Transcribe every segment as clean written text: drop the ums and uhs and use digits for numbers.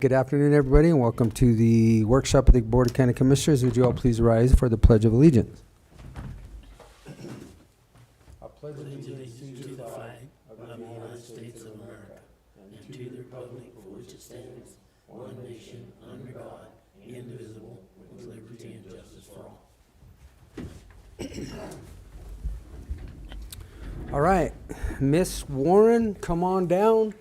Good afternoon, everybody, and welcome to the workshop of the Board of County Commissioners. Would you all please rise for the Pledge of Allegiance? I pledge allegiance to the flag of the United States of America and to the republic for which it stands, one nation, under God, indivisible, with liberty and justice for all. All right, Miss Warren, come on down.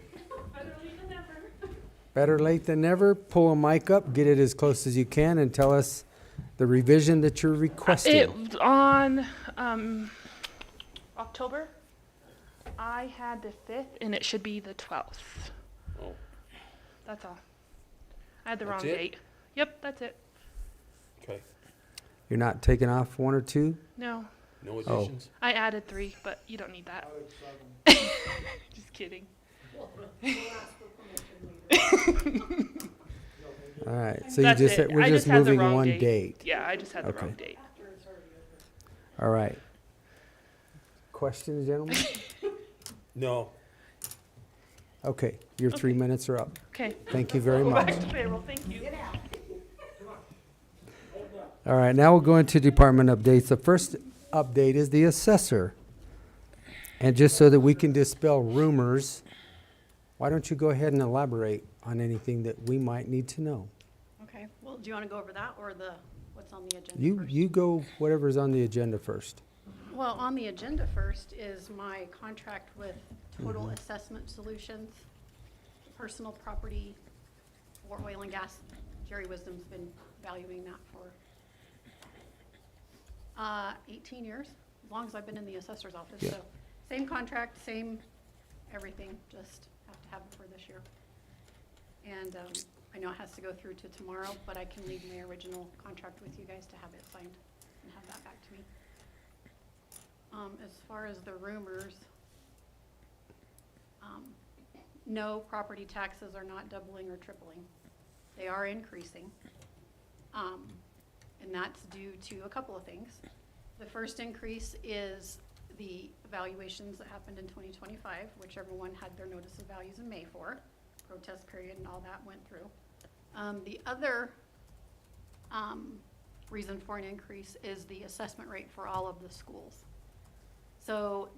Better late than never. Pull a mic up, get it as close as you can, and tell us the revision that you're requesting. On October, I had the 5th, and it should be the 12th. Oh. That's all. I had the wrong That's it? date. Yep, that's it. Okay. You're not taking off one or two? No, No additions? I added 3, but you don't need that. Just kidding. All right, so That's you just it. we're I just had the moving wrong one date. Yeah, I just had the Okay. wrong date. All right. Questions, gentlemen? No. Okay, your 3 minutes are up. Okay. Thank you very Go much. back to payroll. Thank you. All right, now we'll go into department updates. The first update is the assessor. And just so that we can dispel rumors, why don't you go ahead and elaborate on anything that we might need to know? Okay, well, do you want to go over that or what's on the agenda first? You go whatever's on the agenda first. Well, on the agenda first is my contract with Total Assessment Solutions, personal property for oil and gas. Jerry Wisdom's been valuing that for 18 years, as long as I've been in the assessor's office. Yeah. So same contract, same everything, just have to have it for this year. And I know it has to go through to tomorrow, but I can leave my original contract with you guys to have it signed and have that back to me. As far as the rumors, no, property taxes are not doubling or tripling. They are increasing. And that's due to a couple of things. The first increase is the evaluations that happened in 2025, which everyone had their notice of values in May for. Protest period and all that went through. The other reason for an increase is the assessment rate for all of the schools. So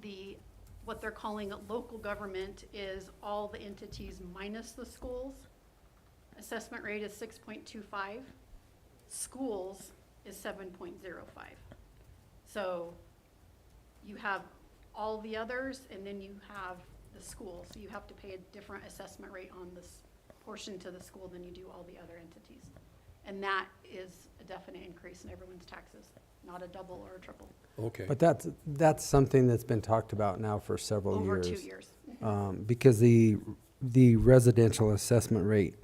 what they're calling local government is all the entities minus the schools. Assessment rate is 6.25. Schools is 7.05. So you have all the others, and then you have the school. So you have to pay a different assessment rate on this portion to the school than you do all the other entities. And that is a definite increase in everyone's taxes, not a double or a triple. Okay. But that's something that's been talked about now for several Over years. 2 years. Because the residential assessment rate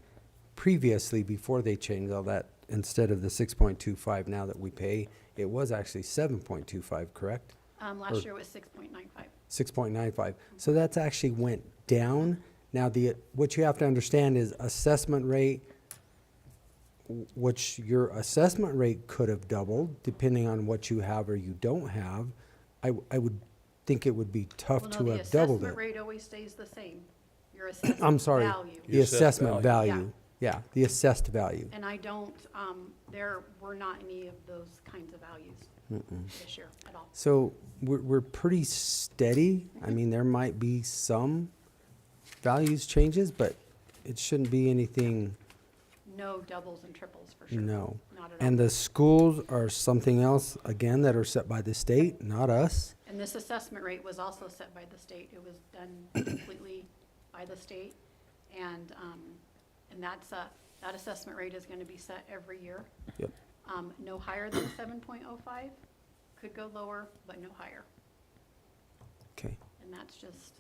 previously, before they changed all that, instead of the 6.25 now that we pay, it was actually 7.25, correct? Last year was 6.95. 6.95. So that's actually went down. Now, what you have to understand is assessment rate, which your assessment rate could have doubled depending on what you have or you don't have. I would think it would be tough Well, to no, have doubled the it. assessment rate always stays the same. Your assessment I'm sorry, value. the Your assessed assessment value. value. Yeah, the assessed value. And I don't, there were not any of those kinds of values this year at all. So we're pretty steady. I mean, there might be some values changes, but it shouldn't be anything, No doubles and triples for sure. no. Not at all. And the schools are something else, again, that are set by the state, not us. And this assessment rate was also set by the state. It was done completely by the state. And that assessment rate is going to be set every year. Yep. No higher than 7.05, could go lower, but no higher. Okay, And that's just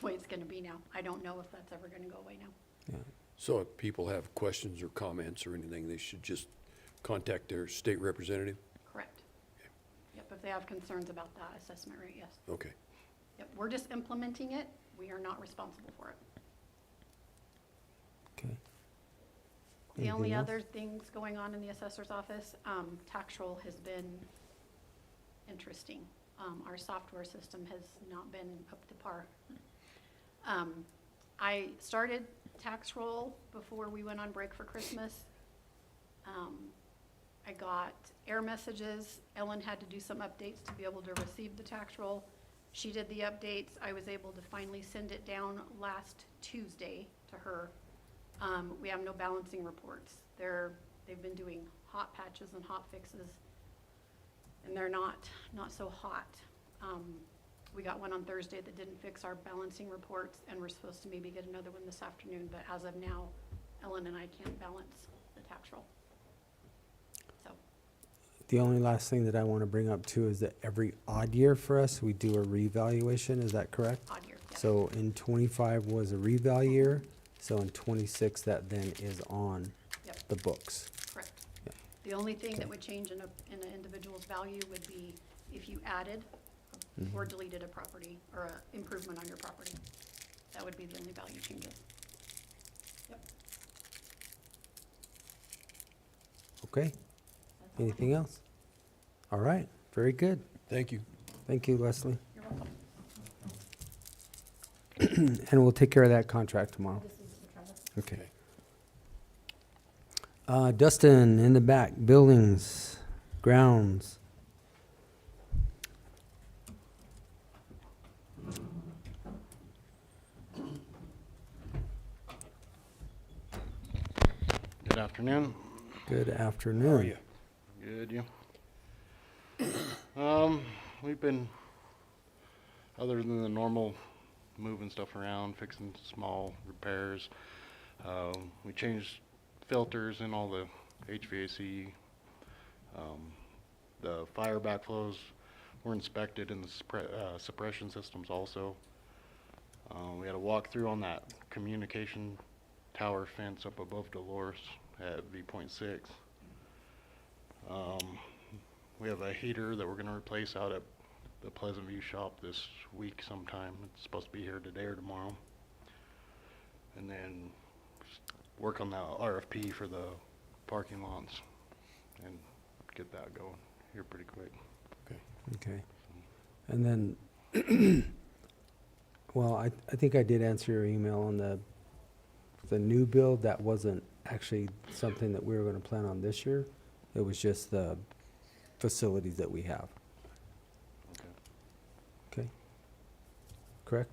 the way it's going to be now. I don't know if that's ever going to go away now. yeah. So if people have questions or comments or anything, they should just contact their state representative? Correct. Yep, if they have concerns about that assessment rate, yes. Okay. Yep, we're just implementing it. We are not responsible for it. Okay. The Anything only else? other things going on in the assessor's office, tax roll has been interesting. Our software system has not been up to par. I started tax roll before we went on break for Christmas. I got error messages. Ellen had to do some updates to be able to receive the tax roll. She did the updates. I was able to finally send it down last Tuesday to her. We have no balancing reports. They've been doing hot patches and hot fixes, and they're not so hot. We got one on Thursday that didn't fix our balancing reports, and we're supposed to maybe get another one this afternoon, but as of now, Ellen and I can't balance the tax roll. So, The only last thing that I want to bring up too is that every odd year for us, we do a revaluation, is that correct? odd year, yes. So in 25 was a reval year, so in 26 that then is on Yep. the books. Correct. Yeah. The only thing Okay. that would change in an individual's value would be if you added or deleted a property or a improvement on your property. That would be the only value changes. Yep. Okay, That's all I anything have. else? All right, very good. Thank you. Thank you, Leslie. You're welcome. And we'll take care of that contract tomorrow. This is the Travis. Okay. Dustin, in the back, buildings, grounds. Good afternoon. Good afternoon. How are you? Good, you? We've been, other than the normal moving stuff around, fixing small repairs. We changed filters in all the HVAC. The fire backflows were inspected in the suppression systems also. We had a walkthrough on that communication tower fence up above Dolores at V.6. We have a heater that we're going to replace out at the Pleasant View shop this week sometime. It's supposed to be here today or tomorrow. And then work on the RFP for the parking lots and get that going here pretty quick. Okay. And then, well, I think I did answer your email on the new build. That wasn't actually something that we were gonna plan on this year. It was just the facilities that we have. Okay. Okay? Correct?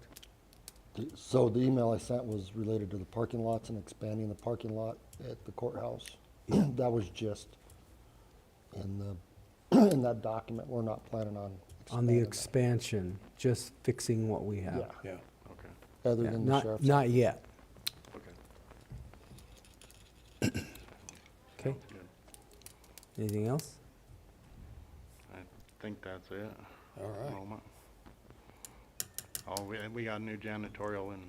So the email I sent was related to the parking lots and expanding the parking lot at the courthouse. That was just in the, in that document. We're not planning on On the expanding that. expansion, just fixing what we have. Yeah, Yeah. Okay. other Yeah, than the not, sheriff's. not yet. Okay. Okay? Good. Anything else? I think that's it. All at the right. moment. Oh, we got new janitorial in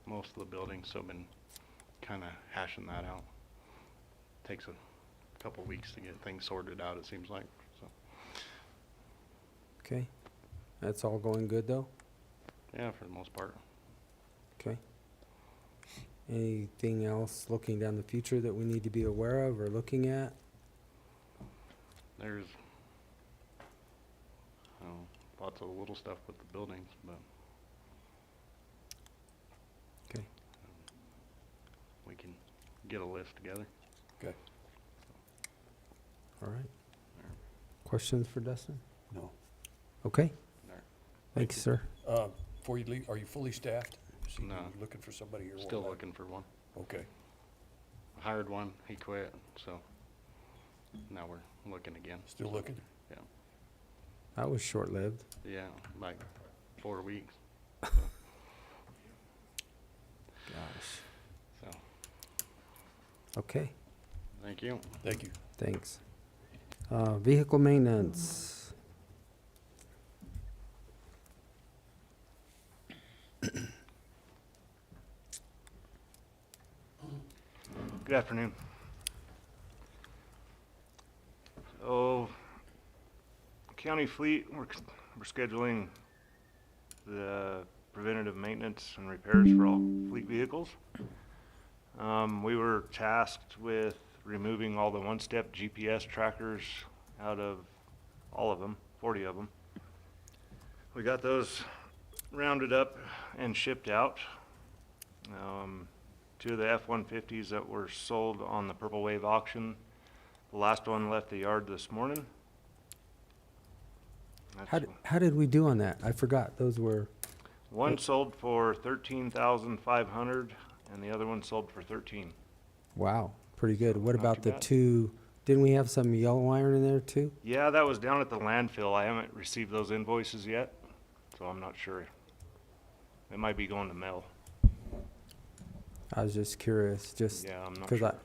most of the buildings, so been kind of hashing that out. Takes a couple weeks to get things sorted out, it seems like, so. Okay? That's all going good, though? Yeah, for the most part. Okay. Anything else looking down the future that we need to be aware of or looking at? There's, lots of little stuff with the buildings, but Okay. we can get a list together. Okay. All right. Questions for Dustin? No. Okay. There. Thank you, sir. Before you leave, are you fully staffed? See, No. you looking for somebody or what? Still looking for one. Okay. I hired one, he quit, so now we're looking again. Still looking? Yeah, That was short-lived. yeah, like 4 weeks, Gosh. so, Okay, thank you. Thank you. thanks. Vehicle maintenance. Good afternoon. So, county fleet, we're scheduling the preventative maintenance and repairs for all fleet vehicles. We were tasked with removing all the one-step GPS trackers out of all of them, 40 of them. We got those rounded up and shipped out. two of the F-150s that were sold on the Purple Wave auction. The last one left the yard this morning. That's How did we do on that? I forgot. Those were, one sold for 13,500 and the other one sold for 13. wow, pretty good. What Not about too the bad. two, didn't we have some yellow iron in there too? Yeah, that was down at the landfill. I haven't received those invoices yet, so I'm not sure. It might be going to mail. I was just curious, just Yeah, I'm not because sure.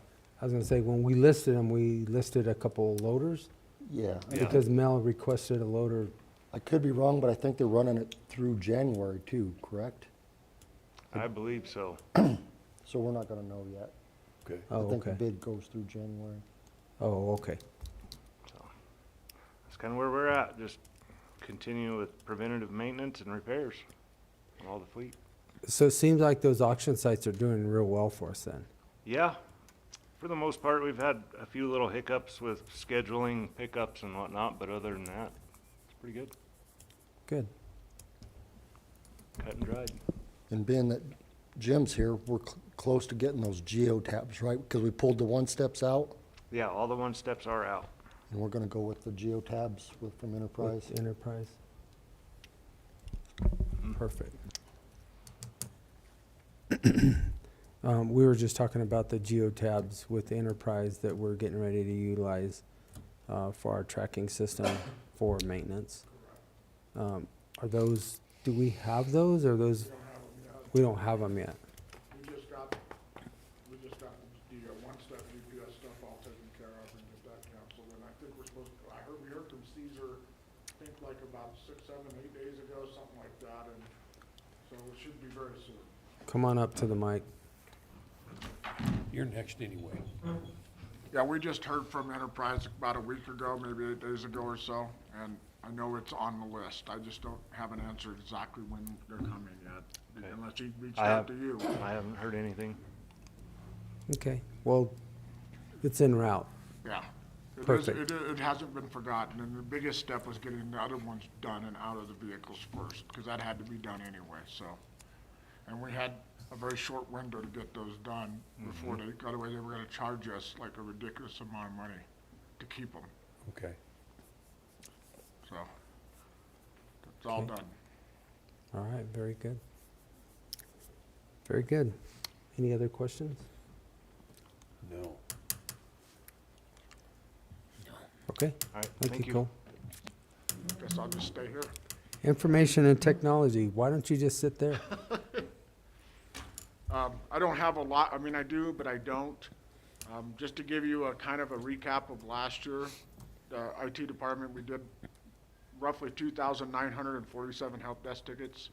I was gonna say, when we listed them, we listed a couple loaders Yeah. Yeah. because Mel requested a loader. I could be wrong, but I think they're running it through January too, correct? I believe so. So we're not gonna know yet. Okay. Oh, I think the okay. bid goes through January. Oh, okay. So that's kind of where we're at. Just continue with preventative maintenance and repairs on all the fleet. So it seems like those auction sites are doing real well for us then. Yeah, for the most part, we've had a few little hiccups with scheduling pickups and whatnot, but other than that, it's pretty good. Good. Cut and dried. And being that Jim's here, we're close to getting those geotabs, right? Because we pulled the one steps out, Yeah, all the one steps are out. and we're gonna go with the geotabs from Enterprise. With Enterprise. Perfect. We were just talking about the geotabs with Enterprise that we're getting ready to utilize for our tracking system for maintenance. Are those, do we have those, or those? We don't have them yet. We just got the one-step GPS stuff all taken care of and get that canceled, and I think we're supposed to, we heard from Caesar, I think like about 6, 7, 8 days ago, something like that, and so it should be very soon. Come on up to the mic. You're next anyway. Yeah, we just heard from Enterprise about a week ago, maybe 8 days ago or so, and I know it's on the list. I just don't have an answer exactly when they're coming yet, Okay. unless he reached I out have- to you. I haven't heard anything. Okay, well, it's en route. Yeah. Perfect. It hasn't been forgotten, and the biggest step was getting the other ones done and out of the vehicles first, because that had to be done anyway, so. And we had a very short window to get those done before they got away. They were gonna charge us like a ridiculous amount of money to keep them, Okay. so. It's all Okay. done. All right, very good. Very good. Any other questions? No. Okay, All right, thank you, Cole. Guess I'll just stay here. Information and technology, why don't you just sit there? I don't have a lot, I mean, I do, but I don't. Just to give you a kind of a recap of last year, the IT department, we did roughly 2,947 help desk tickets.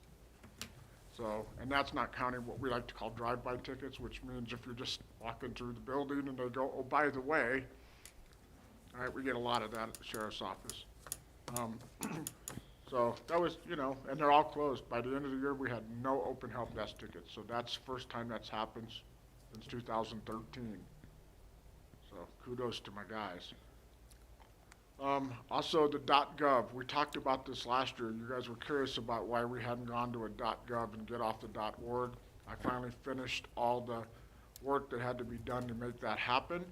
So, and that's not counting what we like to call drive-by tickets, which means if you're just walking through the building and they go, oh, by the way, all right, we get a lot of that at the sheriff's office. So that was, and they're all closed. By the end of the year, we had no open help desk tickets. So that's the first time that's happened since 2013. So kudos to my guys. Also the .gov, we talked about this last year. You guys were curious about why we hadn't gone to a .gov and get off the .org. I finally finished all the work that had to be done to make that happen.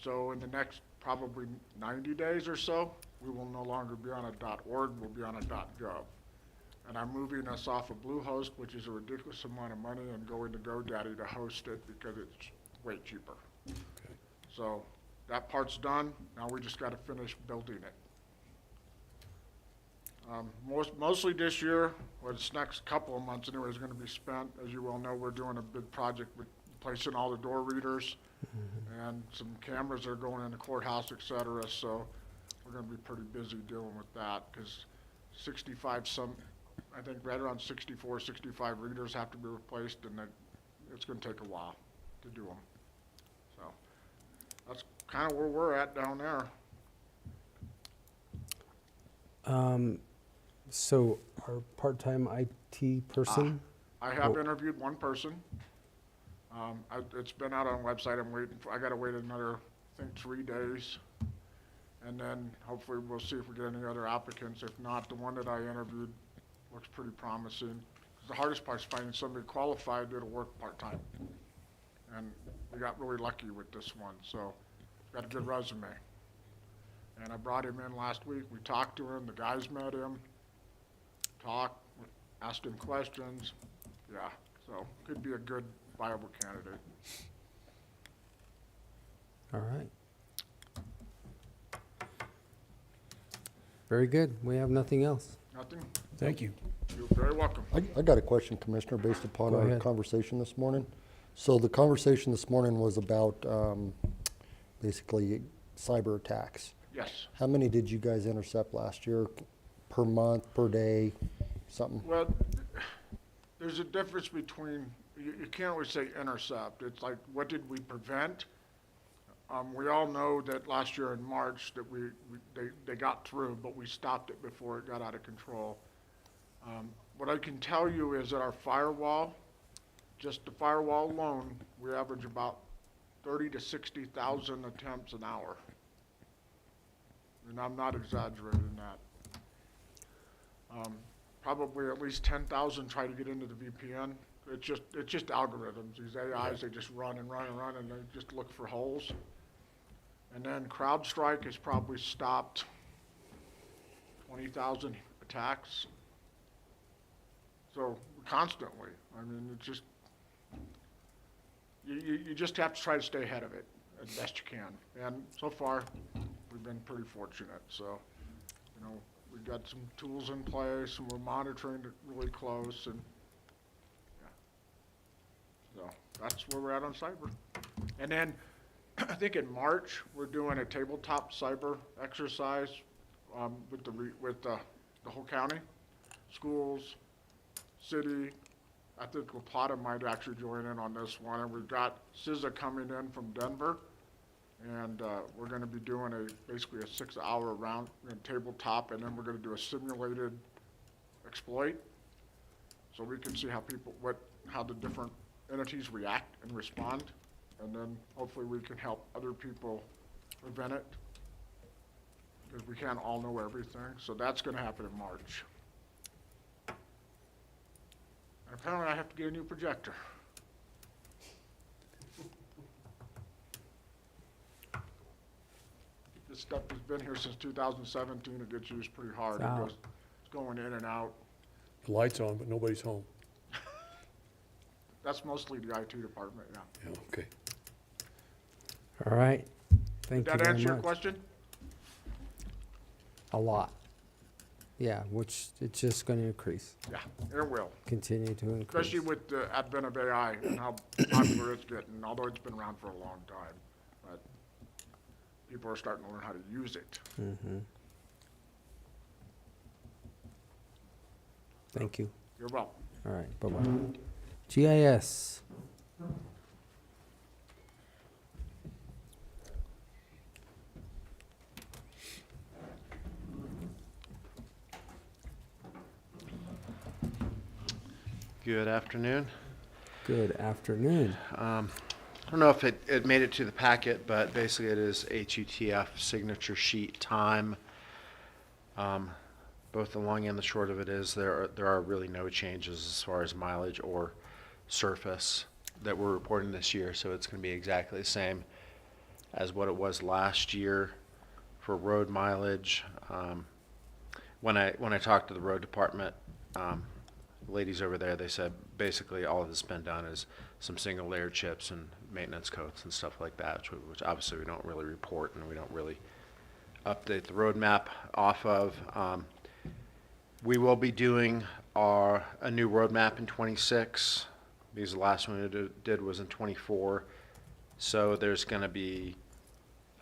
So in the next probably 90 days or so, we will no longer be on a .org, we'll be on a .gov. And I'm moving us off of Bluehost, which is a ridiculous amount of money, and going to GoDaddy to host it because it's way cheaper. Okay. So that part's done, now we just gotta finish building it. Mostly this year, or this next couple of months anyway, is gonna be spent. As you well know, we're doing a big project with replacing all the door readers, and some cameras are going in the courthouse, et cetera, so we're gonna be pretty busy dealing with that, because 65 I think right around 64, 65 readers have to be replaced, and it's gonna take a while to do them. So that's kind of where we're at down there. So our part-time IT person, I have Well- interviewed one person. It's been out on the website. I gotta wait another, I think, 3 days. And then hopefully we'll see if we get any other applicants. If not, the one that I interviewed looks pretty promising. The hardest part is finding somebody qualified that'll work part-time. And we got really lucky with this one, so got a good resume. And I brought him in last week. We talked to him, the guys met him, talked, asked him questions. Yeah, so could be a good viable candidate. All right. Very good. We have nothing else. Nothing? Thank you. You're very welcome. I got a question, Commissioner, based upon Go our ahead. conversation this morning. So the conversation this morning was about basically cyber attacks. Yes. How many did you guys intercept last year? Per month, per day, something? Well, there's a difference between, you can't always say intercept. It's like, what did we prevent? We all know that last year in March that they got through, but we stopped it before it got out of control. What I can tell you is that our firewall, just the firewall alone, we average about 30 to 60,000 attempts an hour. And I'm not exaggerating that. Probably at least 10,000 try to get into the VPN. It's just algorithms. These AIs, they just run and run and run, and they just look for holes. And then CrowdStrike has probably stopped 20,000 attacks. So constantly, I mean, it's just, you just have to try to stay ahead of it as best you can. And so far, we've been pretty fortunate. So, you know, we've got some tools in place and we're monitoring it really close, and yeah. So that's where we're at on cyber. And then I think in March, we're doing a tabletop cyber exercise with the whole county, schools, city. I think La Plata might actually join in on this one. And we've got SZA coming in from Denver. And we're going to be doing basically a 6-hour round tabletop, and then we're going to do a simulated exploit, so we can see how the different entities react and respond, and then hopefully we can help other people prevent it, because we can't all know everything. So that's going to happen in March. And apparently I have to get a new projector. This stuff has been here since 2017. It gets used pretty hard. Wow. It's going in and out. The light's on, but nobody's home. That's mostly the IT department, yeah. Yeah, okay. All right. Thank Did you that very answer your much. question? A lot. Yeah, which it's just going to increase, Yeah, it will. continue to increase. Especially with the advent of AI and how popular it's getting, although it's been around for a long time. But people are starting to learn how to use it. Mm-hmm. Thank you. You're welcome. All right, bye-bye. GIS. Good afternoon. Good afternoon. I don't know if it made it to the packet, but basically it is HUTF signature sheet time. Both the long and the short of it is there are really no changes as far as mileage or surface that we're reporting this year, so it's going to be exactly the same as what it was last year for road mileage. When I talked to the road department, ladies over there, they said basically all that's been done is some single layer chips and maintenance coats and stuff like that, which obviously we don't really report and we don't really update the roadmap off of. We will be doing a new roadmap in 26 because the last one we did was in 24. So there's going to be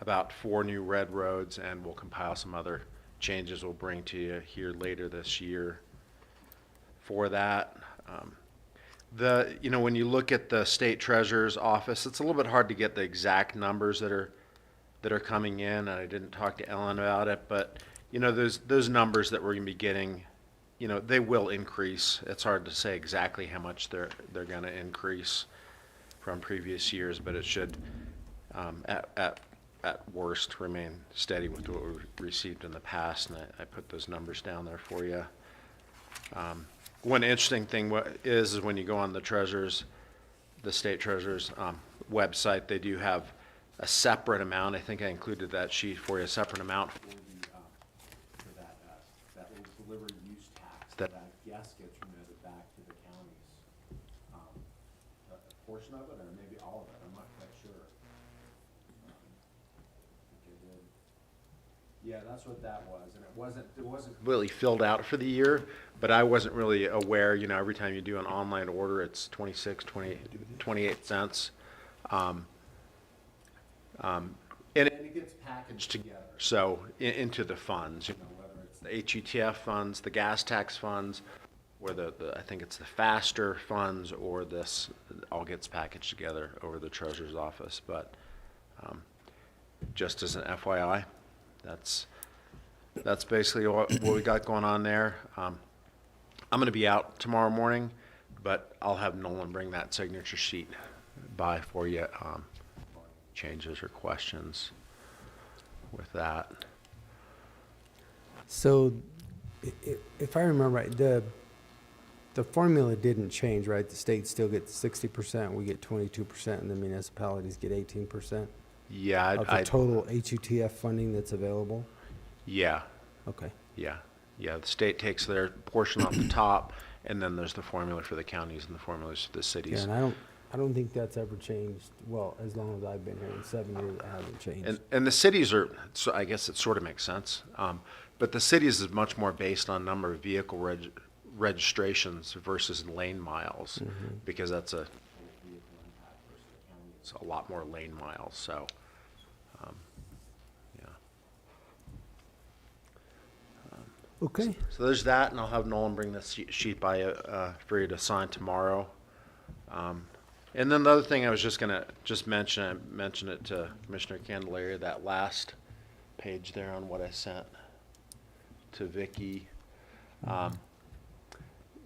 about 4 new red roads, and we'll compile some other changes we'll bring to you here later this year. For that, when you look at the state treasurer's office, it's a little bit hard to get the exact numbers that are coming in, and I didn't talk to Ellen about it, but those numbers that we're going to be getting, they will increase. It's hard to say exactly how much they're going to increase from previous years, but it should at worst remain steady with what we've received in the past, and I put those numbers down there for you. One interesting thing is when you go on the state treasurer's website, they do have a separate amount. I think I included that sheet for you, a separate amount for that delivery use tax that I guess gets remitted back to the counties. A portion of it, or maybe all of it, I'm not quite sure. I think I did. Yeah, that's what that was, and it wasn't completely filled out for the year, but I wasn't really aware, you know, every time you do an online order, it's 28 cents. And it gets packaged together, so into the funds, you know, whether it's the HUTF funds, the gas tax funds, or I think it's the faster funds, or this all gets packaged together over the treasurer's office. But just as an FYI, that's basically what we got going on there. I'm going to be out tomorrow morning, but I'll have Nolan bring that signature sheet by for you. Changes or questions with that. So, if I remember right, the formula didn't change, right? The state still gets 60%, we get 22%, and the municipalities get 18% Yeah, of the total HUTF funding that's available? Yeah, Okay. yeah. The state takes their portion off the top, and then there's the formula for the counties and the formulas for the Yeah, cities. and I don't think that's ever changed. Well, as long as I've been here, in 7 years, it hasn't changed. And the cities are, so I guess it sort of makes sense. But the cities is much more based on number of vehicle registrations versus lane miles, because that's it's a lot more lane miles. So, yeah. Okay. So there's that, and I'll have Nolan bring this sheet by for you to sign tomorrow. And then the other thing I was just gonna mention, I mentioned it to Commissioner Candelaria, that last page there on what I sent to Vicky.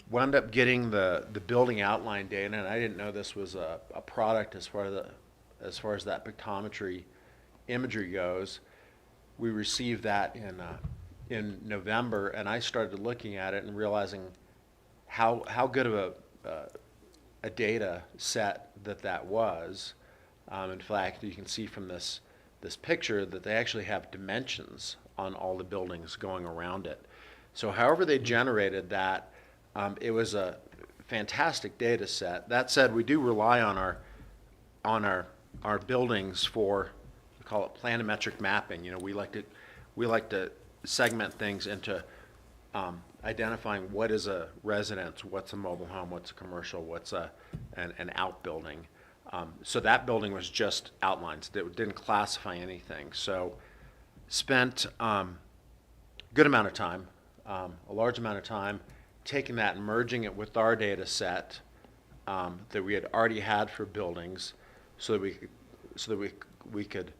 Wound up getting the building outline data, and I didn't know this was a product as far as that pictometry imagery goes. We received that in November, and I started looking at it and realizing how good of a data set that was. In fact, you can see from this picture that they actually have dimensions on all the buildings going around it. So however they generated that, it was a fantastic data set. That said, we do rely on our buildings for, we call it planimetric mapping. You know, we like to segment things into identifying what is a residence, what's a mobile home, what's a commercial, what's an outbuilding. So that building was just outlines. It didn't classify anything. So spent good amount of time, a large amount of time, taking that and merging it with our data set that we had already had for buildings, so that we could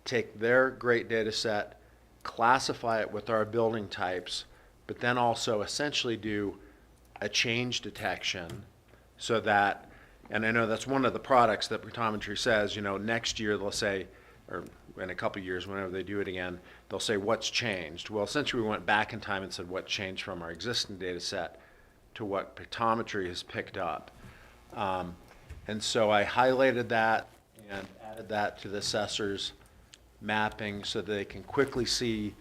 take their great data set, classify it with our building types, but then also essentially do a change detection, so that, and I know that's one of the products that pictometry says, you know, next year they'll say, or in a couple of years, whenever they do it again, they'll say, what's changed? Well, essentially we went back in time and said what changed from our existing data set to what pictometry has picked up. And so I highlighted that and added that to the assessor's mapping so that they can quickly see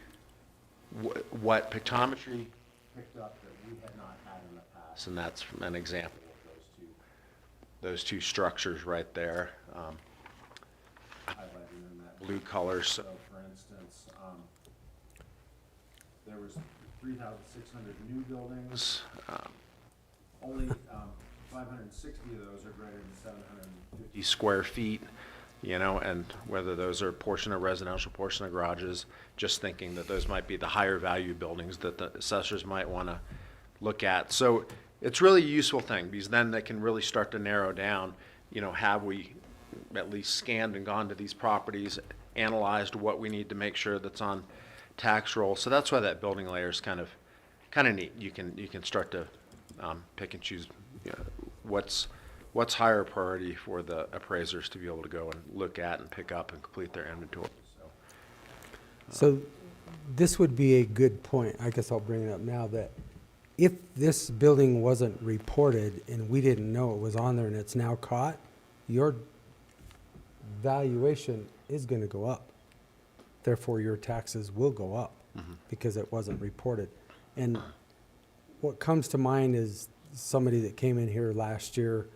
what pictometry picked up that we had not had in the past. And that's an example of those two structures right there. Highlighted in that blue color. So for instance, there was 3,600 new buildings. Only 560 of those are greater than 750 square feet, you know, and whether those are portion of residential, portion of garages, just thinking that those might be the higher value buildings that the assessors might want to look at. So it's really a useful thing, because then they can really start to narrow down, you know, have we at least scanned and gone to these properties, analyzed what we need to make sure that's on tax roll. So that's why that building layer is kind of neat. You can start to pick and choose, you know, what's higher priority for the appraisers to be able to go and look at and pick up and complete their inventory. So this would be a good point, I guess I'll bring it up now, that if this building wasn't reported and we didn't know it was on there and it's now caught, your valuation is gonna go up. Therefore, your taxes will go up because it wasn't reported. And what comes to mind is somebody that came in here last year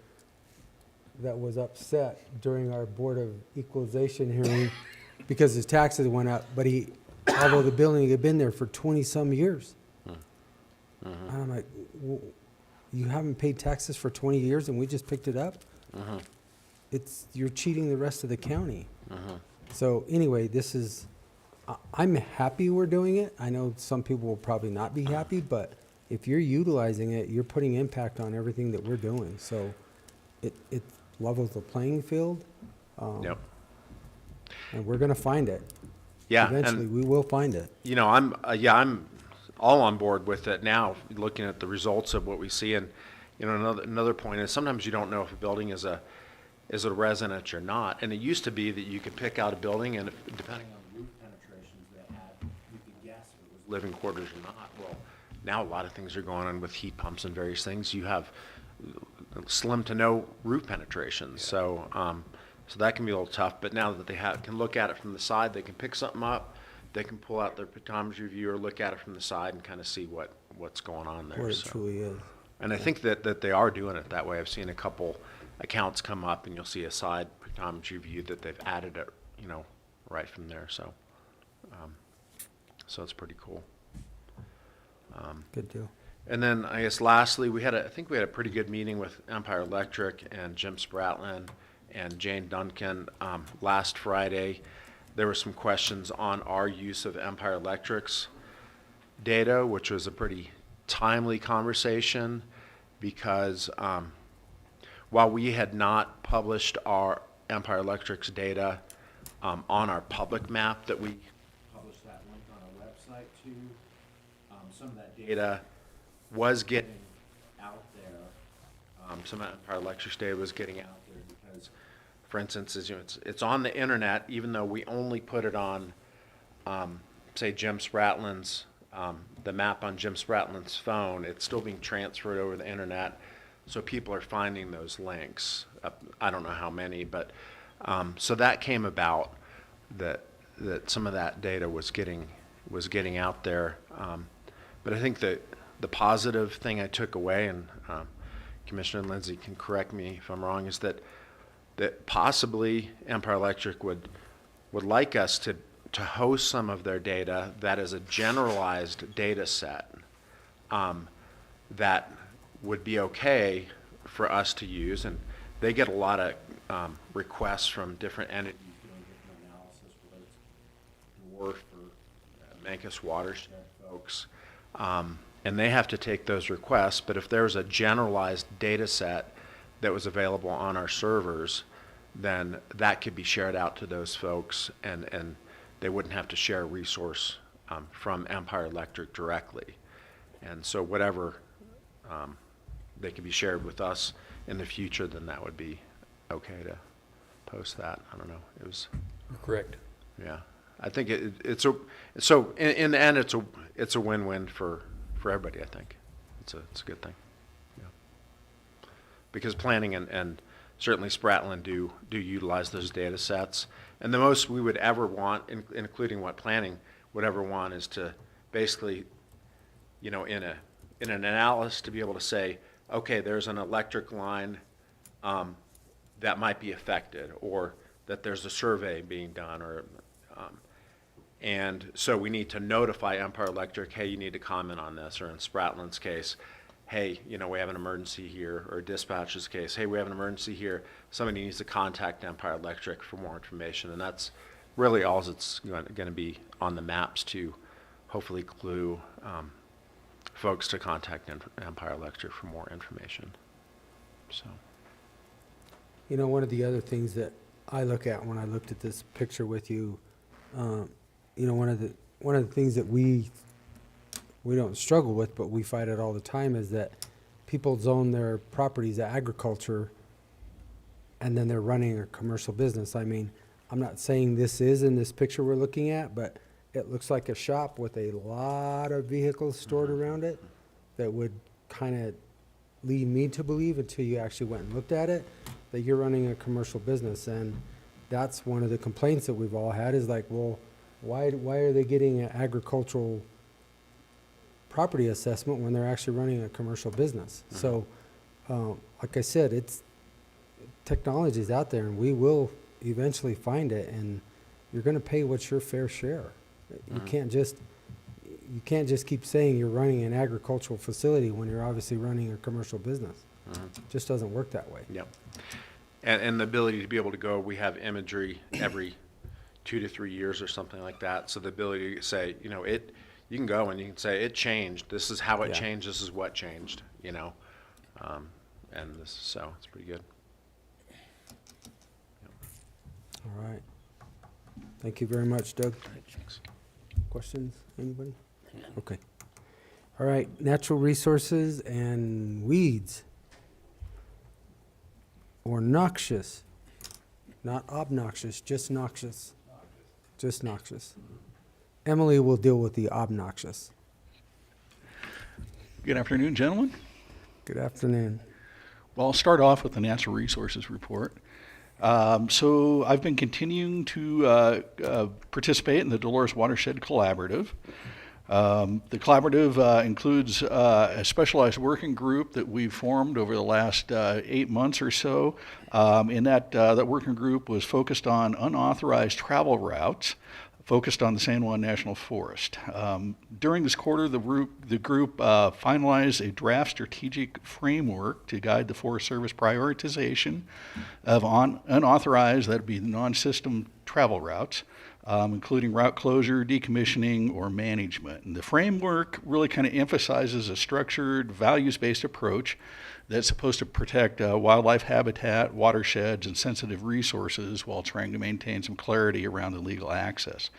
that was upset during our Board of Equalization hearing because his taxes went up, but although the building had been there for 20-some years. And I'm like, you haven't paid taxes for 20 years and we just picked it up? You're cheating the rest of the county. So anyway, I'm happy we're doing it. I know some people will probably not be happy, but if you're utilizing it, you're putting impact on everything that we're doing. So it levels the playing field. Yep. And we're gonna find it. Yeah. Eventually, we will find it. You know, I'm all on board with it now, looking at the results of what we see. And, you know, another point is sometimes you don't know if a building is a residence or not. And it used to be that you could pick out a building and depending on the roof penetrations they had, you could guess if it was living quarters or not. Well, now a lot of things are going on with heat pumps and various things. You have slim to no roof penetrations. So, so that can be a little tough, but now that they can look at it from the side, they can pick something up, they can pull out their pictometry viewer, look at it from the side and kind of see what's going on there. Where it So- truly is. And I think that they are doing it that way. I've seen a couple accounts come up and you'll see a side pictometry view that they've added it, you know, right from there. So, so it's pretty cool. Good deal. And then I guess lastly, I think we had a pretty good meeting with Empire Electric and Jim Spratlin and Jane Duncan last Friday. There were some questions on our use of Empire Electric's data, which was a pretty timely conversation because while we had not published our Empire Electric's data on our public map that we published that link on our website to, some of that data was getting out there. Some of Empire Electric's data was getting out there because, for instance, it's on the internet, even though we only put it on, say, Jim Spratlin's, the map on Jim Spratlin's phone. It's still being transferred over the internet, so people are finding those links. I don't know how many, but so that came about that some of that data was getting out there. But I think that the positive thing I took away, and Commissioner Lindsay can correct me if I'm wrong, is that possibly Empire Electric would like us to host some of their data that is a generalized data set that would be okay for us to use. And they get a lot of requests from different entities doing different analysis, whether it's WRF or Mancos Watershed folks. And they have to take those requests, but if there's a generalized data set that was available on our servers, then that could be shared out to those folks and they wouldn't have to share a resource from Empire Electric directly. And so whatever they could be shared with us in the future, then that would be okay to post that. I don't know. It was Correct. yeah. I think it's in the end it's a win-win for everybody. I think it's a good thing. Yeah. Because planning and certainly Spratlin do utilize those data sets, and the most we would ever want, including what planning would ever want, is to basically, you know, in an analysis to be able to say, okay, there's an electric line that might be affected, or that there's a survey being done, or and so we need to notify Empire Electric, hey, you need to comment on this, or in Spratlin's case, hey, you know, we have an emergency here, or dispatch's case, hey, we have an emergency here, somebody needs to contact Empire Electric for more information. And that's really all it's going to be on the maps to hopefully clue folks to contact Empire Electric for more information. So, You know, one of the other things that I look at when I looked at this picture with you, you know, one of the things that we don't struggle with, but we fight it all the time, is that people zone their properties as agriculture, and then they're running a commercial business. I mean, I'm not saying this is in this picture we're looking at, but it looks like a shop with a lot of vehicles stored around it that would kind of lead me to believe, until you actually went and looked at it, that you're running a commercial business. And that's one of the complaints that we've all had is like, well, why are they getting an agricultural property assessment when they're actually running a commercial business? So, like I said, technology's out there, and we will eventually find it, and you're going to pay what's your fair share. You can't just keep saying you're running an agricultural facility when you're obviously running a commercial business. It just doesn't work that way. Yep. And the ability to be able to go, we have imagery every 2 to 3 years or something like that. So the ability to say, you know, you can go and you can say, it changed. This is how it Yeah. changed. This is what changed, you know. So it's pretty good. All right. Thank you very much, Doug. Thanks. Questions? Anybody? Okay. All right. Natural resources and weeds. Or noxious. Not obnoxious, just noxious. Just noxious. Emily will deal with the obnoxious. Good afternoon, gentlemen. Good afternoon. Well, I'll start off with the natural resources report. So I've been continuing to participate in the Dolores Watershed Collaborative. The collaborative includes a specialized working group that we've formed over the last 8 months or so. In that working group was focused on unauthorized travel routes, focused on the San Juan National Forest. During this quarter, the group finalized a draft strategic framework to guide the Forest Service prioritization of unauthorized, that would be non-system travel routes, including route closure, decommissioning, or management. And the framework really kind of emphasizes a structured, values-based approach that's supposed to protect wildlife habitat, watersheds, and sensitive resources while trying to maintain some clarity around the legal access.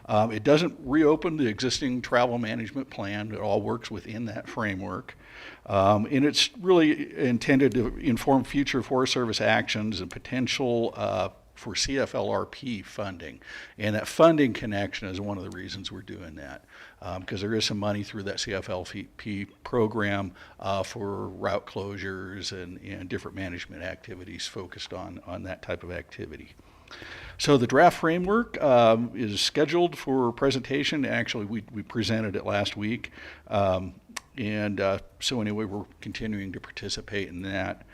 It doesn't reopen the existing travel management plan. It all works within that framework. And it's really intended to inform future Forest Service actions and potential for CFLRP funding. And that funding connection is one of the reasons we're doing that, because there is some money through that CFLP program for route closures and different management activities focused on that type of activity. So the draft framework is scheduled for presentation. Actually, we presented it last week. So anyway, we're continuing to participate in that.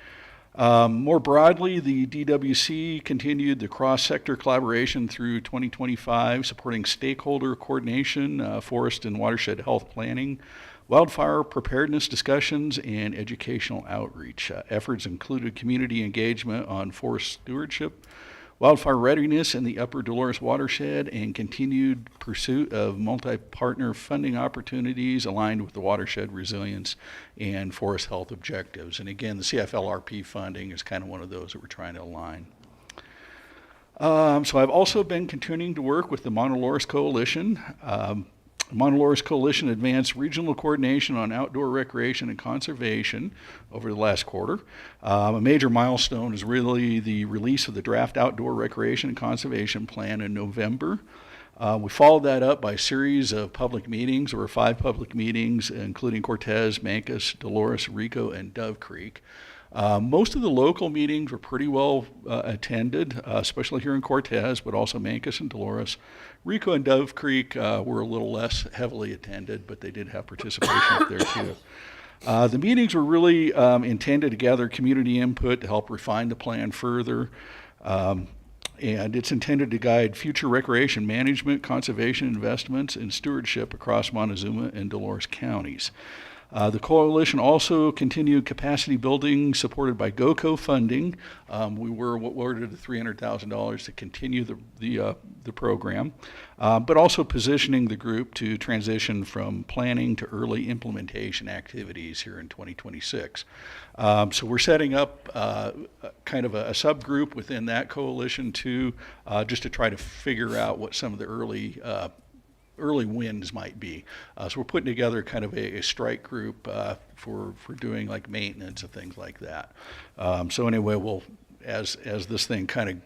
More broadly, the DWC continued the cross-sector collaboration through 2025, supporting stakeholder coordination, forest and watershed health planning, wildfire preparedness discussions, and educational outreach. Efforts included community engagement on forest stewardship, wildfire readiness in the upper Dolores watershed, and continued pursuit of multi-partner funding opportunities aligned with the watershed resilience and forest health objectives. And again, the CFLRP funding is kind of one of those that we're trying to align. So I've also been continuing to work with the Monolores Coalition. Monolores Coalition advanced regional coordination on outdoor recreation and conservation over the last quarter. A major milestone is really the release of the draft outdoor recreation and conservation plan in November. We followed that up by a series of public meetings, over 5 public meetings, including Cortez, Mancos, Dolores, Rico, and Dove Creek. Most of the local meetings were pretty well attended, especially here in Cortez, but also Mancos and Dolores. Rico and Dove Creek were a little less heavily attended, but they did have participation up there too. The meetings were really intended to gather community input to help refine the plan further. And it's intended to guide future recreation management, conservation investments, and stewardship across Montezuma and Dolores counties. The coalition also continued capacity building supported by GOCO funding. We were awarded $300,000 to continue the program, but also positioning the group to transition from planning to early implementation activities here in 2026. So we're setting up kind of a subgroup within that coalition too, just to try to figure out what some of the early wins might be. So we're putting together kind of a strike group for doing like maintenance and things like that. So anyway, as this thing kind of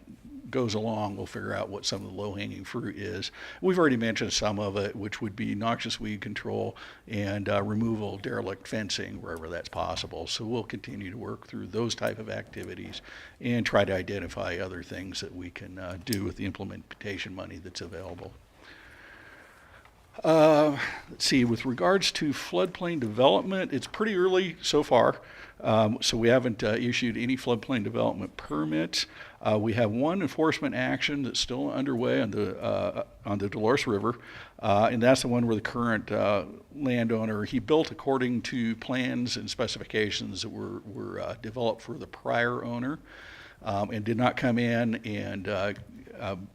goes along, we'll figure out what some of the low-hanging fruit is. We've already mentioned some of it, which would be noxious weed control and removal of derelict fencing wherever that's possible. So we'll continue to work through those type of activities and try to identify other things that we can do with the implementation money that's available. Let's see, with regards to floodplain development, it's pretty early so far. So we haven't issued any floodplain development permits. We have one enforcement action that's still underway on the Dolores River, and that's the one where the current landowner, he built according to plans and specifications that were developed for the prior owner, and did not come in and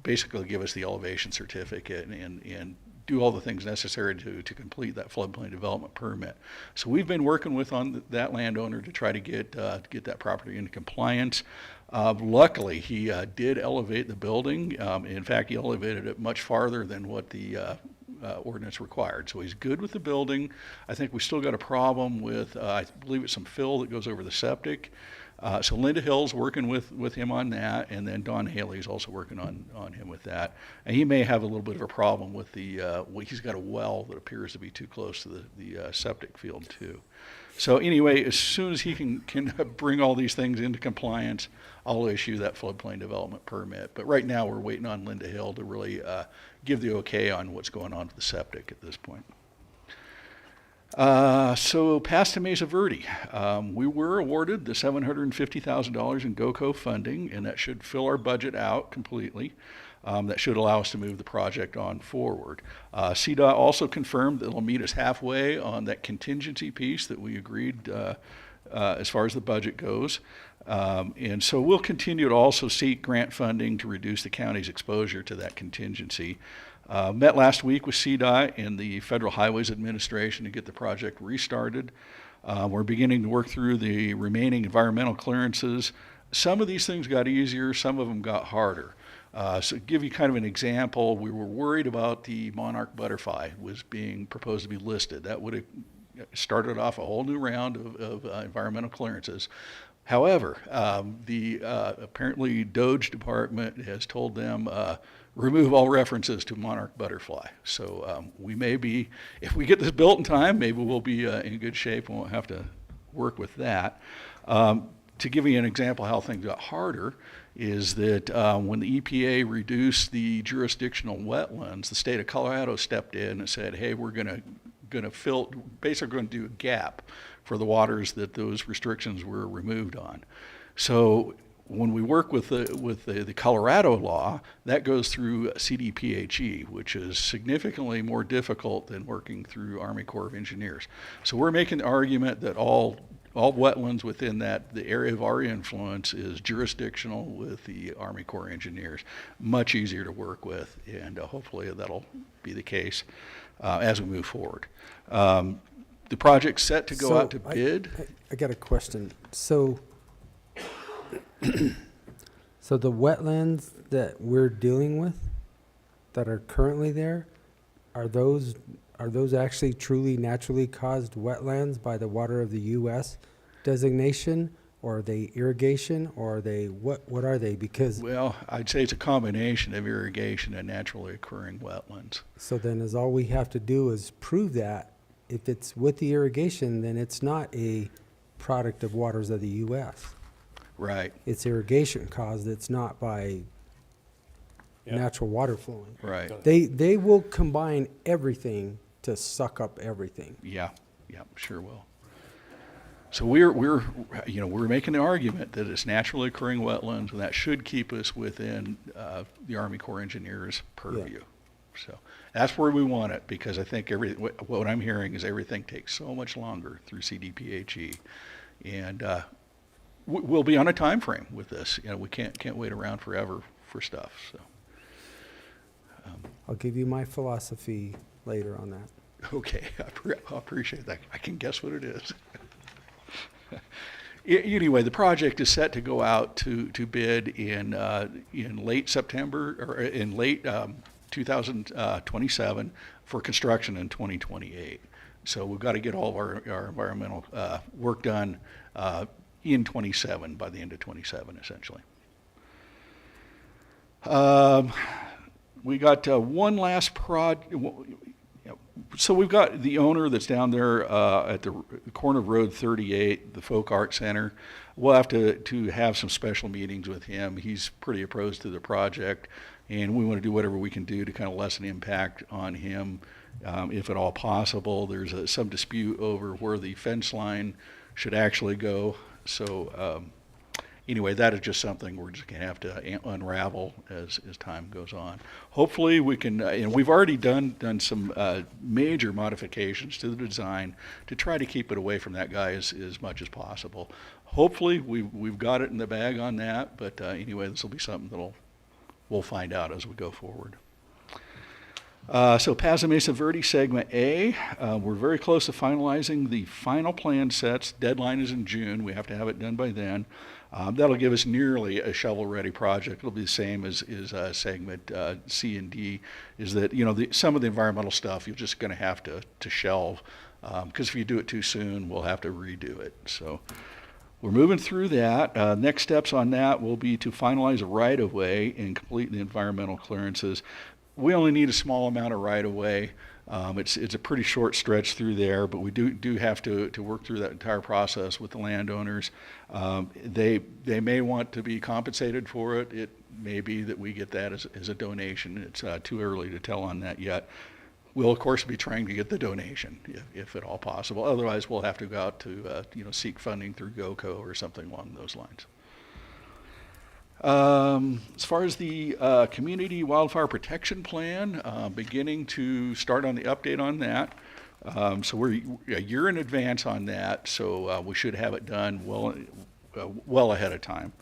basically give us the elevation certificate and do all the things necessary to complete that floodplain development permit. So we've been working with that landowner to try to get that property into compliance. Luckily, he did elevate the building. In fact, he elevated it much farther than what the ordinance required. So he's good with the building. I think we still got a problem with, I believe it's some fill that goes over the septic. So Linda Hill's working with him on that, and then Don Haley's also working on him with that. And he may have a little bit of a problem with he's got a well that appears to be too close to the septic field too. So anyway, as soon as he can bring all these things into compliance, I'll issue that floodplain development permit. But right now we're waiting on Linda Hill to really give the okay on what's going on with the septic at this point. So Pasta Mesa Verde, we were awarded the $750,000 in GOCO funding, and that should fill our budget out completely. That should allow us to move the project on forward. CDOT also confirmed that it'll meet us halfway on that contingency piece that we agreed as far as the budget goes. And so we'll continue to also seek grant funding to reduce the county's exposure to that contingency. Met last week with CDOT and the Federal Highways Administration to get the project restarted. We're beginning to work through the remaining environmental clearances. Some of these things got easier, some of them got harder. So to give you kind of an example, we were worried about the monarch butterfly was being proposed to be listed. That would have started off a whole new round of environmental clearances. However, the apparently Doge Department has told them remove all references to monarch butterfly. So we may be, if we get this built in time, maybe we'll be in good shape and won't have to work with that. To give you an example how things got harder is that when the EPA reduced the jurisdictional wetlands, the state of Colorado stepped in and said, hey, we're going to fill, basically going to do a gap for the waters that those restrictions were removed on. So when we work with the Colorado law, that goes through CDPHE, which is significantly more difficult than working through Army Corps of Engineers. So we're making the argument that all wetlands within the area of our influence is jurisdictional with the Army Corps of Engineers. Much easier to work with, and hopefully that'll be the case as we move forward. The project's set to go out to bid. I got a question. So the wetlands that we're dealing with that are currently there, are those actually truly naturally caused wetlands by the Water of the U.S. designation, or are they irrigation, or are they what are they? Because Well, I'd say it's a combination of irrigation and naturally occurring wetlands. so then is all we have to do is prove that if it's with the irrigation, then it's not a product of Waters of the U.S. Right, It's irrigation caused. It's not by natural water flowing. right. They will combine everything to suck up everything. Yeah, sure will. So we're making the argument that it's naturally occurring wetlands, and that should keep us within the Army Corps Engineers' purview. So that's where we want it, because I think what I'm hearing is everything takes so much longer through CDPHE, and we'll be on a time frame with this. We can't wait around forever for stuff. So I'll give you my philosophy later on that. okay, I appreciate that. I can guess what it is. Anyway, the project is set to go out to bid in late September, or in late 2027 for construction in 2028. So we've got to get all of our environmental work done in 27 by the end of 27, essentially. We got one last so we've got the owner that's down there at the corner of Road 38, the Folk Art Center. We'll have to have some special meetings with him. He's pretty opposed to the project, and we want to do whatever we can do to kind of lessen the impact on him, if at all possible. There's some dispute over where the fence line should actually go. So anyway, that is just something we're just going to have to unravel as time goes on. Hopefully we can, and we've already done some major modifications to the design to try to keep it away from that guy as much as possible. Hopefully we've got it in the bag on that, but anyway, this will be something we'll find out as we go forward. So Paso Mesa Verde Segment A, we're very close to finalizing the final plan sets. Deadline is in June. We have to have it done by then. That'll give us nearly a shovel-ready project. It'll be the same as segment C and D. Is that some of the environmental stuff you're just going to have to shelve because if you do it too soon, we'll have to redo it. So we're moving through that. Next steps on that will be to finalize a right-of-way and complete the environmental clearances. We only need a small amount of right-of-way. It's a pretty short stretch through there, but we do have to work through that entire process with the landowners. They may want to be compensated for it. It may be that we get that as a donation. It's too early to tell on that yet. We'll of course be trying to get the donation if at all possible. Otherwise, we'll have to go out to seek funding through GOCO or something along those lines. As far as the Community Wildfire Protection Plan, beginning to start on the update on that. So we're a year in advance on that, so we should have it done well ahead of time.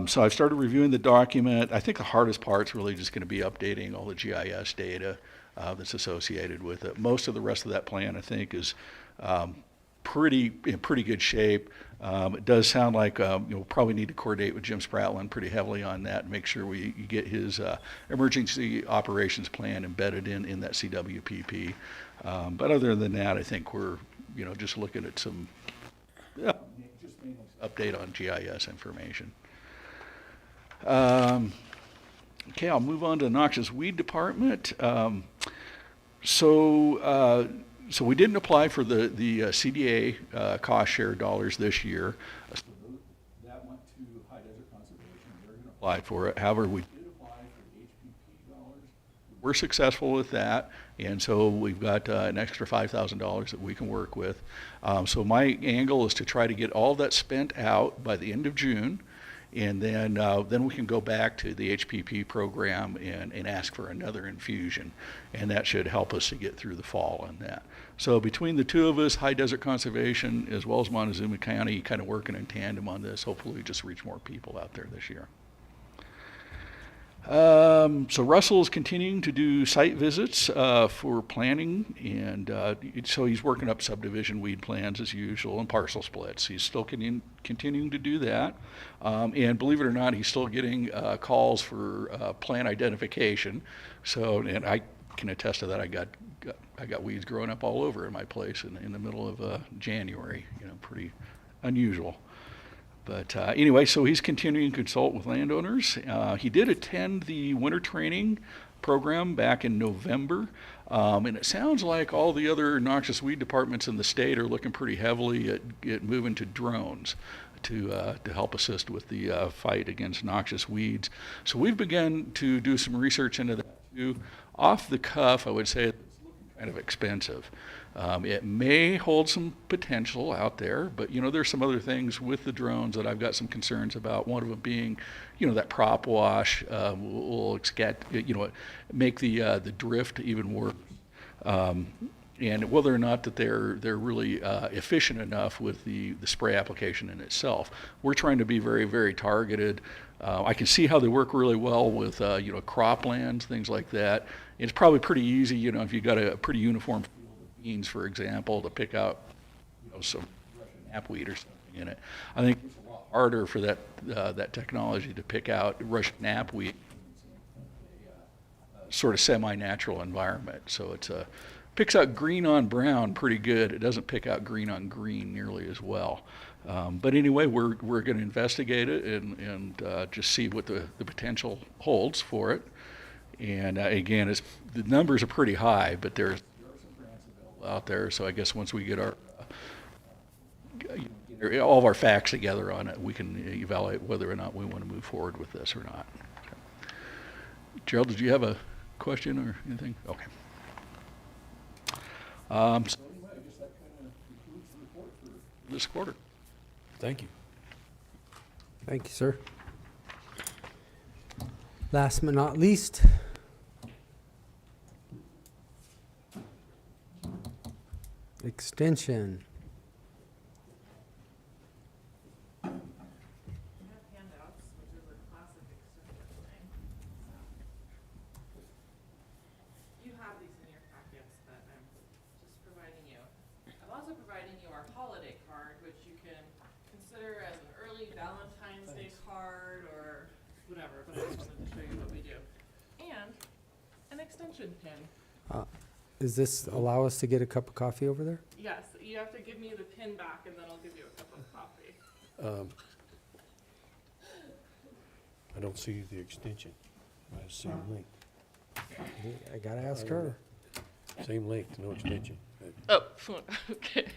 So I've started reviewing the document. I think the hardest part's really just going to be updating all the GIS data that's associated with it. Most of the rest of that plan, I think, is in pretty good shape. It does sound like we'll probably need to coordinate with Jim Spratlin pretty heavily on that and make sure we get his emergency operations plan embedded in that CWPP. But other than that, I think we're just looking at some just mainly update on GIS information. Okay, I'll move on to the Noxious Weed Department. So we didn't apply for the CDA cost share dollars this year. So that went to High Desert Conservation. They're going to apply for it. However, we did apply for the HPP dollars. We're successful with that, and so we've got an extra $5,000 that we can work with. So my angle is to try to get all that spent out by the end of June. And then we can go back to the HPP program and ask for another infusion. And that should help us to get through the fall on that. So between the two of us, High Desert Conservation as well as Montezuma County, kind of working in tandem on this, hopefully we just reach more people out there this year. So Russell's continuing to do site visits for planning, and so he's working up subdivision weed plans as usual and parcel splits. He's still continuing to do that, and believe it or not, he's still getting calls for plant identification. So, and I can attest to that. I got weeds growing up all over in my place in the middle of January. Pretty unusual. But anyway, so he's continuing to consult with landowners. He did attend the winter training program back in November. And it sounds like all the other noxious weed departments in the state are looking pretty heavily at moving to drones to help assist with the fight against noxious weeds. So we've begun to do some research into that too. Off the cuff, I would say it's looking kind of expensive. It may hold some potential out there, but there's some other things with the drones that I've got some concerns about. One of them being, that prop wash will make the drift even worse, and whether or not that they're really efficient enough with the spray application in itself. We're trying to be very, very targeted. I can see how they work really well with croplands, things like that. It's probably pretty easy, if you got a pretty uniform beans, for example, to pick out some Russian knapweed or something in it. I think it's a lot harder for that technology to pick out Russian knapweed in a sort of semi-natural environment. So it's picks out green on brown pretty good. It doesn't pick out green on green nearly as well. But anyway, we're going to investigate it and just see what the potential holds for it. And again, the numbers are pretty high, but there are some grants available out there. So I guess once we get all of our facts together on it, we can evaluate whether or not we want to move forward with this or not. Okay. Gerald, did you have a question or anything? Okay. So anyway, I guess that kind of concludes the report for this quarter. Thank you. Thank you, sir. Last but not least, extension. Handouts, which is a classic extension thing. You have these in your packets that I'm just providing you. I'm also providing you our holiday card, which you can consider as an early Valentine's Day card or whatever, but I just wanted to show you what we do. And an extension pin. Does this allow us to get a cup of coffee over there? Yes, you have to give me the pin back and then I'll give you a cup of coffee. I don't see the extension. I have same link. I gotta ask her. Same link, no extension. Oh, okay.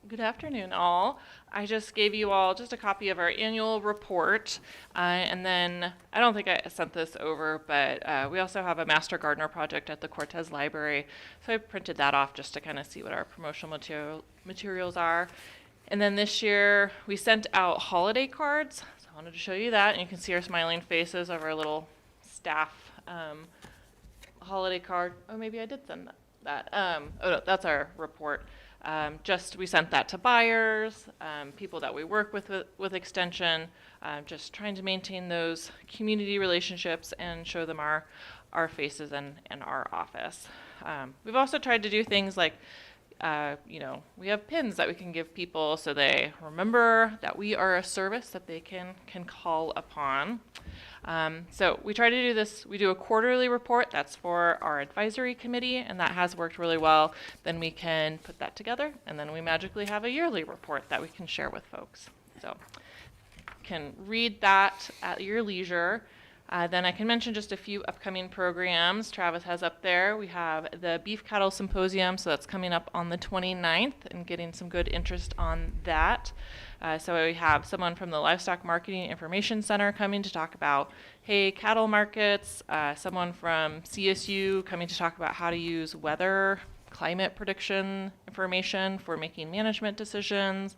Good afternoon, all. I just gave you all just a copy of our annual report, and then I don't think I sent this over, but we also have a Master Gardener project at the Cortez Library, so I printed that off just to kind of see what our promotional materials are. And then this year we sent out holiday cards, so I wanted to show you that, and you can see our smiling faces of our little staff holiday card. Oh, maybe I did send that. Oh no, that's our report. We sent that to buyers, people that we work with Extension, just trying to maintain those community relationships and show them our faces and our office. We've also tried to do things like, we have pins that we can give people so they remember that we are a service that they can call upon. So we try to do this, we do a quarterly report, that's for our advisory committee, and that has worked really well. Then we can put that together, and then we magically have a yearly report that we can share with folks. So you can read that at your leisure. Then I can mention just a few upcoming programs Travis has up there. We have the Beef Cattle Symposium, so that's coming up on the 29th and getting some good interest on that. So we have someone from the Livestock Marketing Information Center coming to talk about, hey, cattle markets, someone from CSU coming to talk about how to use weather, climate prediction information for making management decisions.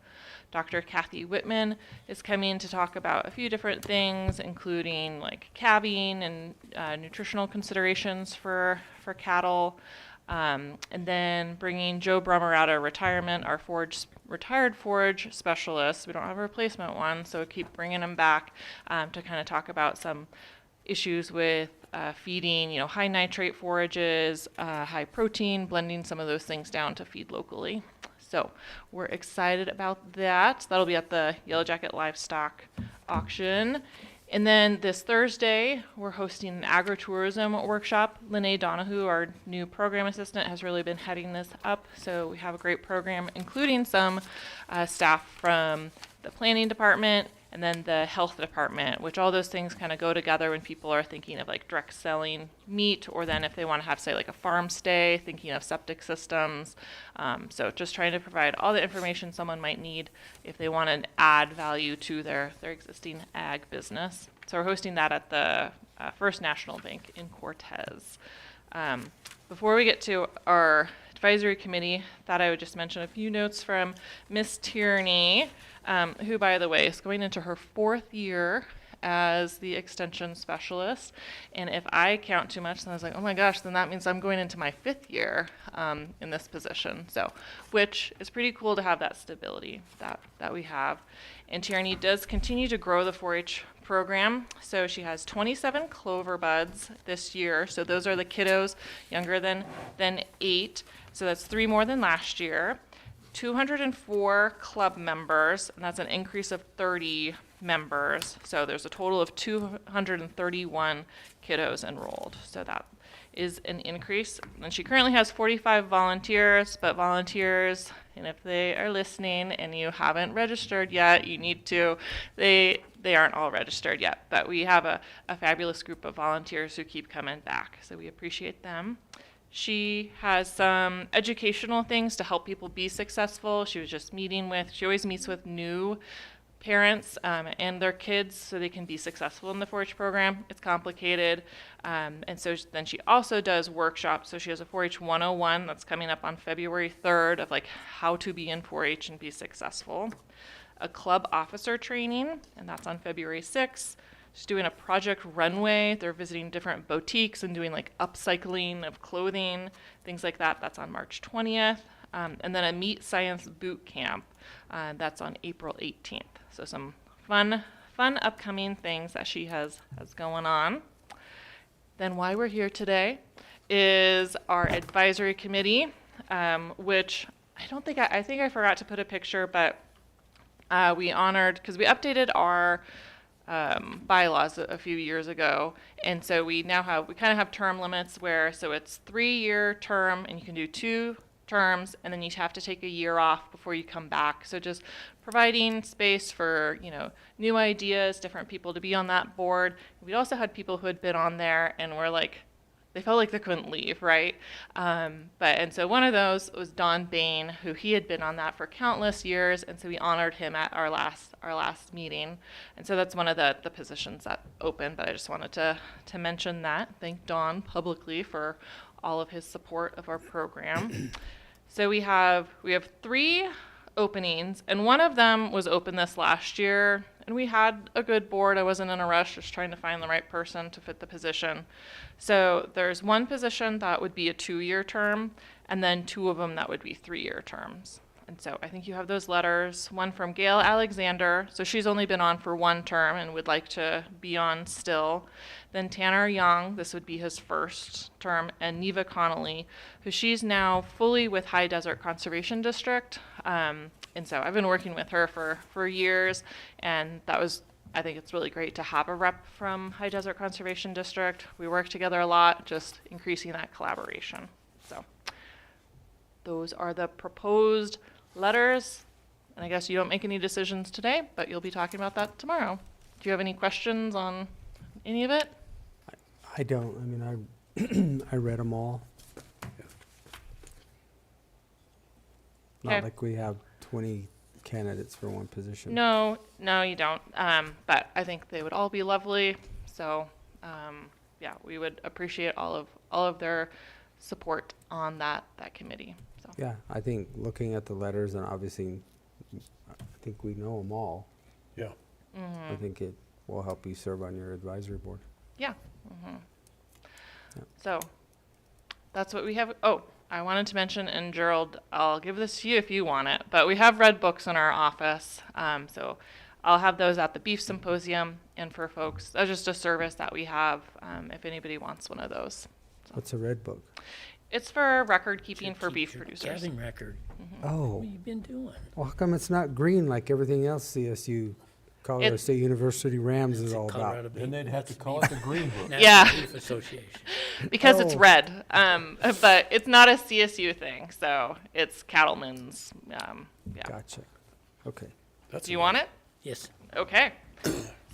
Dr. Kathy Whitman is coming to talk about a few different things, including like calving and nutritional considerations for cattle. And then bringing Joe Brummer out of retirement, our retired forage specialist. We don't have a replacement one, so we keep bringing him back to kind of talk about some issues with feeding, high nitrate forages, high protein, blending some of those things down to feed locally. So we're excited about that. That'll be at the Yellow Jacket Livestock Auction. And then this Thursday, we're hosting an agritourism workshop. Lene Donahue, our new program assistant, has really been heading this up. So we have a great program, including some staff from the planning department and then the health department, which all those things kind of go together when people are thinking of like direct selling meat, or then if they want to have, say, like a farm stay, thinking of septic systems. So just trying to provide all the information someone might need if they want to add value to their existing ag business. So we're hosting that at the First National Bank in Cortez. Before we get to our advisory committee, thought I would just mention a few notes from Miss Tierney, who, by the way, is going into her 4th year as the extension specialist. And if I count too much, then I was like, oh my gosh, then that means I'm going into my 5th year in this position. So, which is pretty cool to have that stability that we have. And Tierney does continue to grow the 4-H program. So she has 27 clover buds this year. So those are the kiddos younger than 8. So that's 3 more than last year. 204 club members, and that's an increase of 30 members. So there's a total of 231 kiddos enrolled. So that is an increase. And she currently has 45 volunteers, but volunteers, and if they are listening and you haven't registered yet, you need to. They aren't all registered yet, but we have a fabulous group of volunteers who keep coming back, so we appreciate them. She has some educational things to help people be successful. She always meets with new parents and their kids so they can be successful in the 4-H program. It's complicated. And so then she also does workshops. So she has a 4-H 101 that's coming up on February 3rd of like how to be in 4-H and be successful. A club officer training, and that's on February 6th. She's doing a project runway. They're visiting different boutiques and doing like upcycling of clothing, things like that. That's on March 20th. And then a meat science boot camp. That's on April 18th. So some fun upcoming things that she has going on. Then why we're here today is our advisory committee, which I think I forgot to put a picture, but we honored, because we updated our bylaws a few years ago, and so we kind of have term limits so it's 3-year term, and you can do 2 terms, and then you have to take a year off before you come back. So just providing space for, new ideas, different people to be on that board. We also had people who had been on there and were like, they felt like they couldn't leave, right? And so one of those was Don Bain, who he had been on that for countless years, and so we honored him at our last meeting. And so that's one of the positions that opened, but I just wanted to mention that. Thank Don publicly for all of his support of our program. So we have 3 openings, and one of them was open this last year, and we had a good board. I wasn't in a rush, just trying to find the right person to fit the position. So there's one position that would be a 2-year term, and then 2 of them that would be 3-year terms. And so I think you have those letters, one from Gail Alexander. So she's only been on for 1 term and would like to be on still. Then Tanner Young, this would be his 1st term, and Neva Connolly, who she's now fully with High Desert Conservation District. And so I've been working with her for years, and I think it's really great to have a rep from High Desert Conservation District. We work together a lot, just increasing that collaboration. So those are the proposed letters, and I guess you don't make any decisions today, but you'll be talking about that tomorrow. Do you have any questions on any of it? I don't. I mean, I read them all. Okay. Not like we have 20 candidates for one position. No, you don't. But I think they would all be lovely. So, we would appreciate all of their support on that committee. So. Yeah, I think looking at the letters, and obviously, I think we know them all. Yeah. Mm-hmm. I think it will help you serve on your advisory board. Yeah. Mm-hmm. Yeah. So that's what we have. Oh, I wanted to mention, and Gerald, I'll give this to you if you want it, but we have read books in our office. So I'll have those at the Beef Symposium, and for folks, that's just a service that we have if anybody wants one of those. So. What's a red book? It's for record keeping for beef Keep your producers. calving record. Oh. What have you been doing? Well, how come it's not green like everything else CSU, Colorado State University Rams is all Colorado about? Beef- Then they'd have to that's call beef- it the Green Book. National Yeah. Beef Association. Because it's Oh. red, but it's not a CSU thing, so it's cattlemen's. Gotcha. Okay. That's Do you want it? Yes. Okay.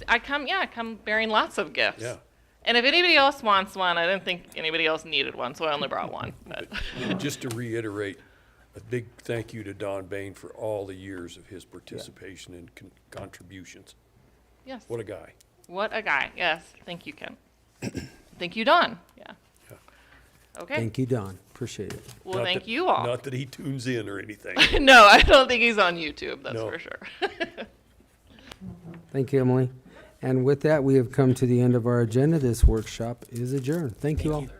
I come bearing lots of gifts. Yeah. And if anybody else wants one, I didn't think anybody else needed one, so I only brought one. But And just to reiterate, a big thank you to Don Bain for all the years of his participation and contributions. yes. What a guy. What a guy. Yes. Thank you, Ken. Thank you, Don. Yeah. Okay. Thank you, Don. Appreciate it. Well, Not thank that- you all. Not that he tunes in or anything. No, I don't think he's on YouTube, that's No. for sure. Thank you, Emily. And with that, we have come to the end of our agenda. This workshop is adjourned. Thank you all. you.